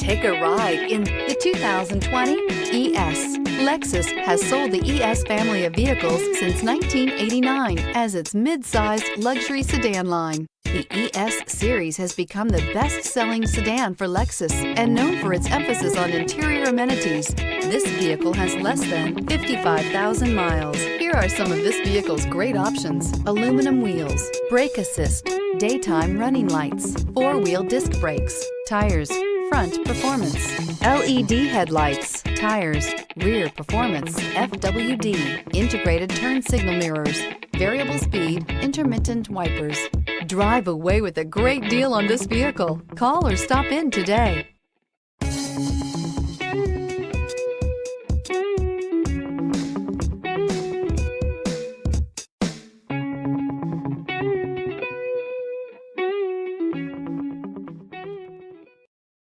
Take a ride in the 2020 ES. Lexus has sold the ES family of vehicles since 1989 as its mid-sized luxury sedan line. The ES series has become the best-selling sedan for Lexus and known for its emphasis on interior amenities. This vehicle has less than 55,000 miles. Here are some of this vehicle's great options: aluminum wheels, brake assist, daytime running lights, four-wheel disc brakes, tires, front performance, LED headlights, tires, rear performance, FWD, integrated turn signal mirrors, variable speed, intermittent wipers. Drive away with a great deal on this vehicle. Call or stop in today.